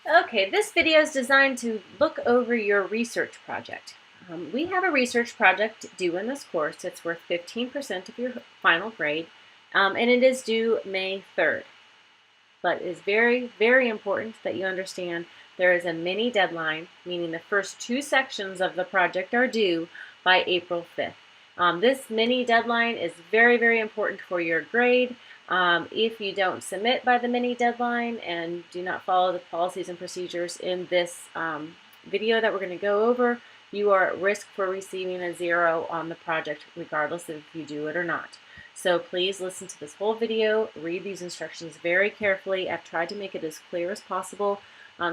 Okay, this video is designed to look over your research project. We have a research project due in this course. It's worth 15% of your final grade, and it is due May 3rd. But it is very, very important that you understand there is a mini deadline, meaning the first two sections of the project are due by April 5th. This mini deadline is very, very important for your grade. If you don't submit by the mini deadline and do not follow the policies and procedures in this video that we're going to go over, you are at risk for receiving a 0 on the project regardless of if you do it or not. So please listen to this whole video, read these instructions very carefully. I've tried to make it as clear as possible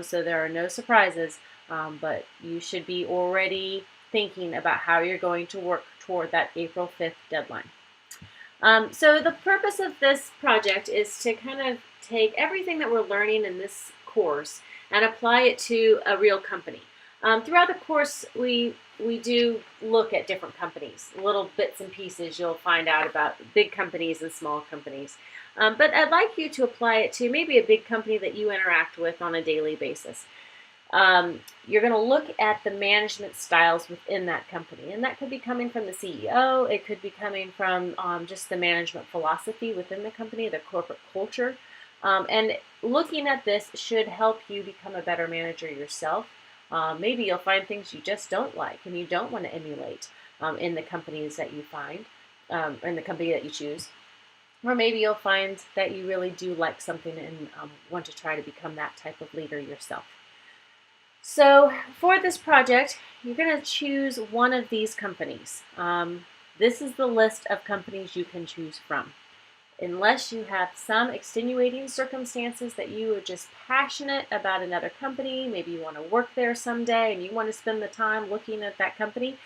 so there are no surprises, but you should be already thinking about how you're going to work toward that April 5th deadline. So the purpose of this project is to kind of take everything that we're learning in this course and apply it to a real company. Throughout the course, we do look at different companies, little bits and pieces you'll find out about big companies and small companies. But I'd like you to apply it to maybe a big company that you interact with on a daily basis. You're going to look at the management styles within that company, and that could be coming from the CEO, it could be coming from just the management philosophy within the company, the corporate culture, and looking at this should help you become a better manager yourself. Maybe you'll find things you just don't like and you don't want to emulate in the companies that you find, in the company that you choose. Or maybe you'll find that you really do like something and want to try to become that type of leader yourself. So for this project, you're going to choose one of these companies. This is the list of companies you can choose from. Unless you have some extenuating circumstances that you are just passionate about another company, maybe you want to work there someday and you want to spend the time looking at that company,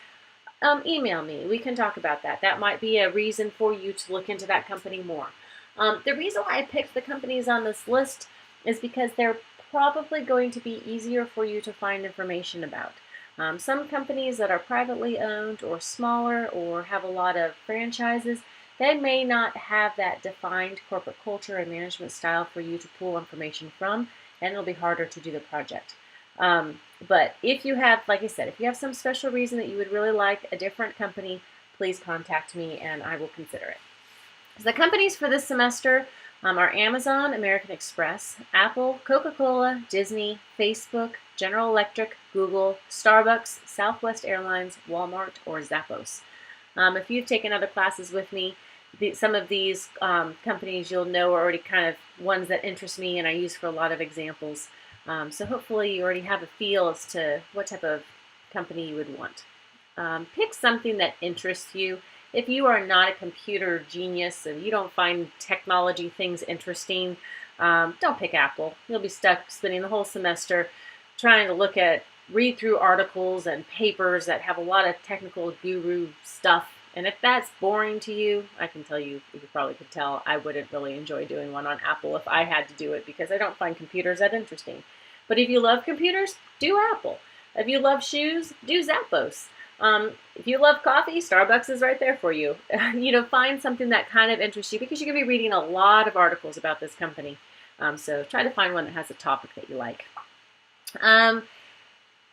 email me. We can talk about that. That might be a reason for you to look into that company more. The reason why I picked the companies on this list is because they're probably going to be easier for you to find information about. Some companies that are privately owned or smaller or have a lot of franchises, they may not have that defined corporate culture and management style for you to pull information from, and it'll be harder to do the project. But if you have, like I said, if you have some special reason that you would really like a different company, please contact me and I will consider it. So the companies for this semester are Amazon, American Express, Apple, Coca-Cola, Disney, Facebook, General Electric, Google, Starbucks, Southwest Airlines, Walmart, or Zappos. If you've taken other classes with me, some of these companies you'll know are already kind of ones that interest me and I use for a lot of examples. So hopefully you already have a feel as to what type of company you would want. Pick something that interests you. If you are not a computer genius and you don't find technology things interesting, don't pick Apple. You'll be stuck spending the whole semester trying to read through articles and papers that have a lot of technical guru stuff. And if that's boring to you, I can tell you, you probably could tell, I wouldn't really enjoy doing one on Apple if I had to do it because I don't find computers that interesting. But if you love computers, do Apple. If you love shoes, do Zappos. If you love coffee, Starbucks is right there for you. Find something that kind of interests you because you're going to be reading a lot of articles about this company. So try to find one that has a topic that you like.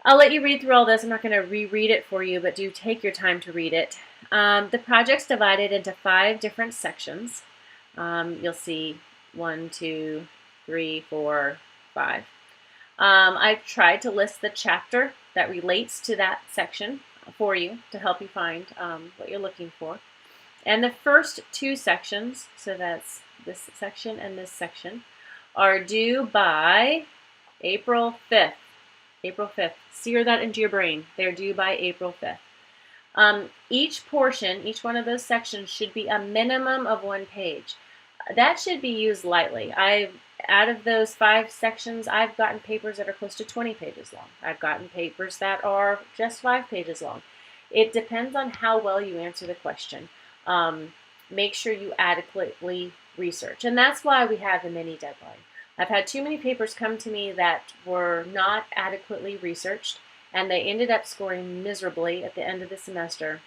I'll let you read through all this. I'm not going to reread it for you, but do take your time to read it. The project's divided into 5 different sections. You'll see 1, 2, 3, 4, 5. I've tried to list the chapter that relates to that section for you to help you find what you're looking for. And the first 2 sections, so that's this section and this section, are due by April 5th. April 5th. Sear that into your brain. They're due by April 5th. Each portion, each one of those sections should be a minimum of 1 page. That should be used lightly. Out of those 5 sections, I've gotten papers that are close to 20 pages long. I've gotten papers that are just 5 pages long. It depends on how well you answer the question. Make sure you adequately research. And that's why we have a mini deadline. I've had too many papers come to me that were not adequately researched, and they ended up scoring miserably at the end of the semester.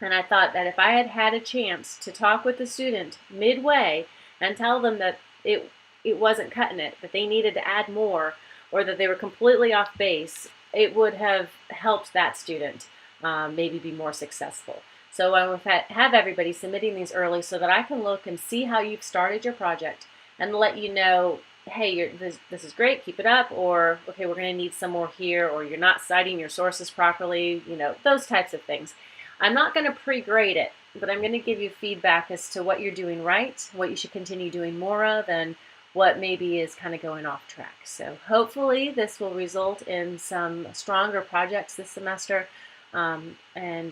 And I thought that if I had had a chance to talk with the student midway and tell them that it wasn't cutting it, that they needed to add more, or that they were completely off base, it would have helped that student maybe be more successful. So I would have everybody submitting these early so that I can look and see how you've started your project and let you know, hey, this is great, keep it up, or okay, we're going to need some more here, or you're not citing your sources properly, those types of things. I'm not going to pre-grade it, but I'm going to give you feedback as to what you're doing right, what you should continue doing more of, and what maybe is kind of going off track. So hopefully this will result in some stronger projects this semester, and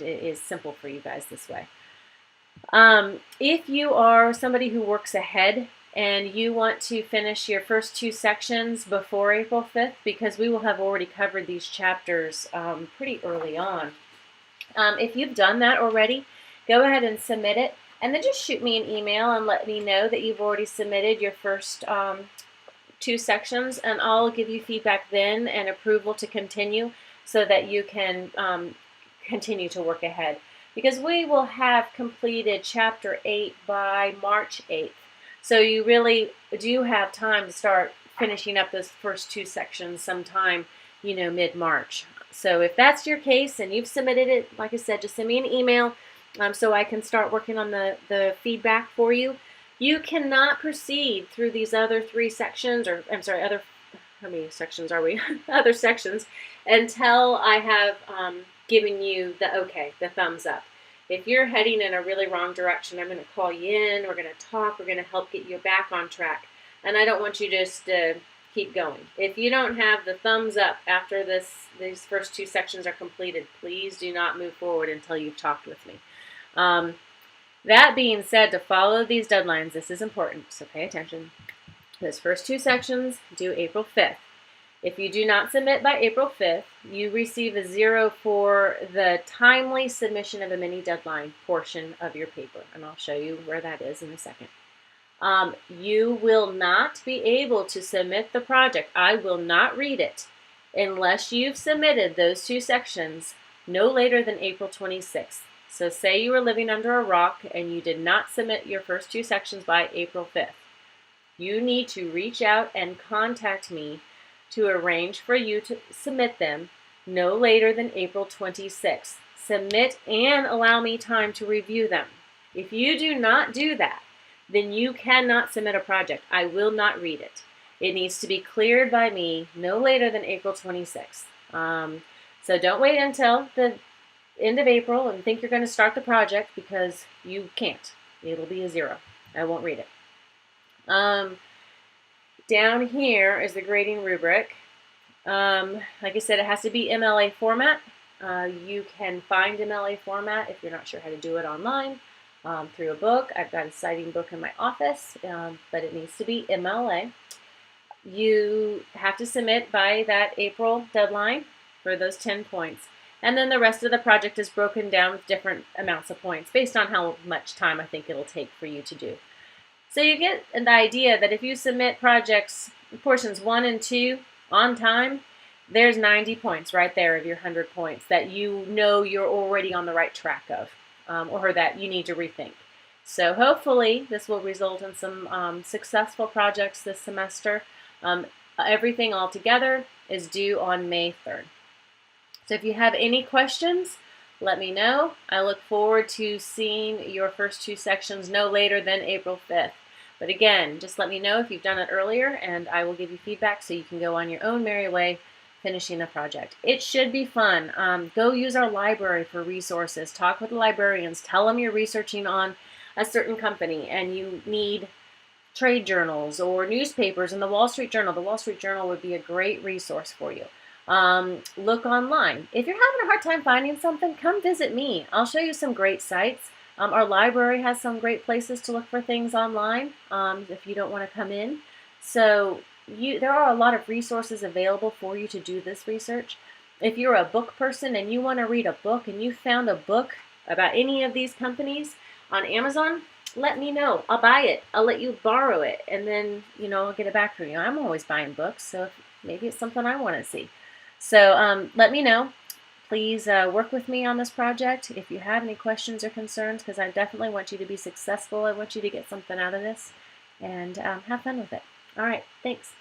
it is simple for you guys this way. If you are somebody who works ahead and you want to finish your first 2 sections before April 5th, because we will have already covered these chapters pretty early on. If you've done that already, go ahead and submit it, and then just shoot me an email and let me know that you've already submitted your first 2 sections, and I'll give you feedback then and approval to continue so that you can continue to work ahead. Because we will have completed Chapter 8 by March 8th. So you really do have time to start finishing up those first 2 sections sometime, mid-March. So if that's your case and you've submitted it, like I said, just send me an email so I can start working on the feedback for you. You cannot proceed through these other 3 sections, or I'm sorry, how many sections are we? Other sections, until I have given you the thumbs up. If you're heading in a really wrong direction, I'm going to call you in, we're going to talk, we're going to help get you back on track. And I don't want you just to keep going. If you don't have the thumbs up after these first 2 sections are completed, please do not move forward until you've talked with me. That being said, to follow these deadlines, this is important, so pay attention. Those first 2 sections due April 5th. If you do not submit by April 5th, you receive a 0 for the timely submission of a mini deadline portion of your paper, and I'll show you where that is in a second. You will not be able to submit the project. I will not read it unless you've submitted those 2 sections no later than April 26th. So say you were living under a rock and you did not submit your first 2 sections by April 5th. You need to reach out and contact me to arrange for you to submit them no later than April 26th. Submit and allow me time to review them. If you do not do that, then you cannot submit a project. I will not read it. It needs to be cleared by me no later than April 26th. So don't wait until the end of April and think you're going to start the project, because you can't. It'll be a 0. I won't read it. Down here is the grading rubric. Like I said, it has to be MLA format. You can find MLA format if you're not sure how to do it online through a book. I've got a citing book in my office, but it needs to be MLA. You have to submit by that April deadline for those 10 points. And then the rest of the project is broken down with different amounts of points based on how much time I think it'll take for you to do. So you get the idea that if you submit projects, portions 1 and 2 on time, there's 90 points right there of your 100 points that you're already on the right track of, or that you need to rethink. So hopefully this will result in some successful projects this semester. Everything all together is due on May 3rd. So if you have any questions, let me know. I look forward to seeing your first 2 sections no later than April 5th. But again, just let me know if you've done it earlier, and I will give you feedback so you can go on your own merry way finishing the project. It should be fun. Go use our library for resources. Talk with the librarians. Tell them you're researching on a certain company and you need trade journals or newspapers in the Wall Street Journal. The Wall Street Journal would be a great resource for you. Look online. If you're having a hard time finding something, come visit me. I'll show you some great sites. Our library has some great places to look for things online if you don't want to come in. So there are a lot of resources available for you to do this research. If you're a book person and you want to read a book and you found a book about any of these companies on Amazon, let me know. I'll buy it. I'll let you borrow it, and then I'll get it back from you. I'm always buying books, so maybe it's something I want to see. So let me know. Please work with me on this project if you have any questions or concerns, because I definitely want you to be successful. I want you to get something out of this, and have fun with it. All right, thanks.